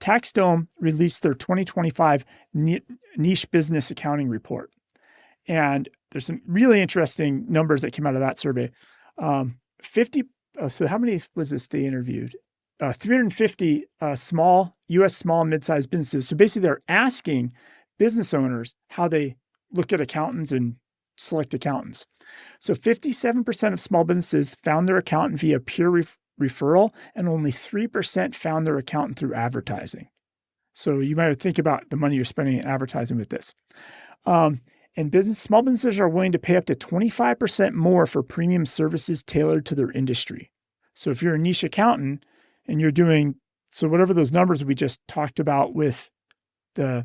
TaxDome released their 2025 niche business accounting report. And there's some really interesting numbers that came out of that survey. So how many was this they interviewed? 350 U.S. small and mid-sized businesses. So basically they're asking business owners how they look at accountants and select accountants. So 57% of small businesses found their accountant via peer referral, and only 3% found their accountant through advertising. So you might think about the money you're spending in advertising with this. And small businesses are willing to pay up to 25% more for premium services tailored to their industry. So if you're a niche accountant and you're doing, so whatever those numbers we just talked about with the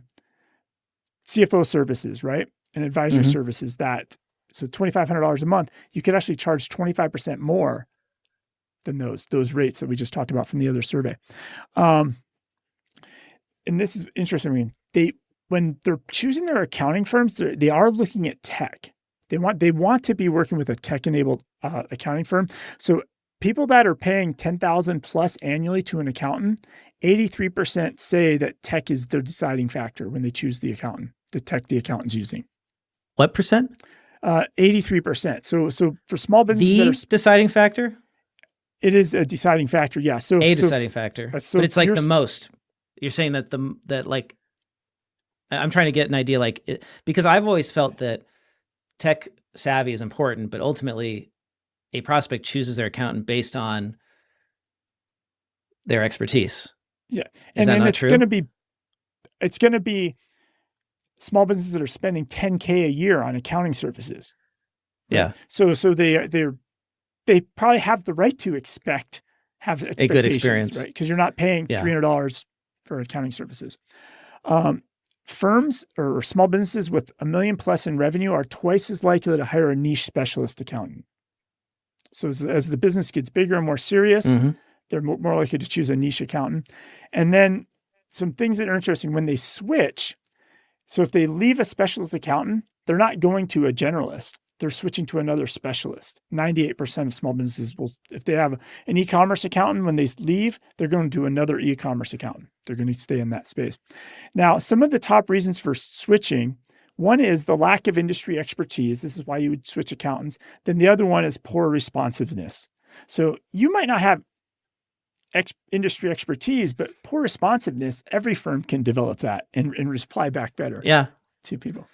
CFO services, right? And advisory services so $2,500 a month, you could actually charge 25% more than those rates that we just talked about from the other survey. And this is interesting. When they're choosing their accounting firms, they are looking at tech. They want to be working with a tech-enabled accounting firm. So people that are paying $10,000 plus annually to an accountant, 83% say that tech is their deciding factor when they choose the accountant, the tech the accountant's using. What percent? 83%. So for small businesses, the deciding factor? It is a deciding factor. Yeah. Deciding factor, but it's like the most. You're saying that I'm trying to get an idea, because I've always felt that tech savvy is important, but ultimately a prospect chooses their accountant based on their expertise. Yeah. Is that not true? It's going to be small businesses that are spending $10K a year on accounting services. Right? Yeah. So they probably have the right to have expectations, a good experience, right? Because you're not paying $300 for accounting services. Firms or small businesses with $1 million plus in revenue are twice as likely to hire a niche specialist accountant. So as the business gets bigger and more serious, they're more likely to choose a niche accountant. And then some things that are interesting when they switch. So if they leave a specialist accountant, they're not going to a generalist. They're switching to another specialist. 98% of small businesses will, if they have an e-commerce accountant, when they leave, they're going to another e-commerce accountant. They're going to stay in that space. Now, some of the top reasons for switching, one is the lack of industry expertise. This is why you would switch accountants. Then the other one is poor responsiveness. So you might not have industry expertise, but poor responsiveness, every firm can develop that and reply back better to people.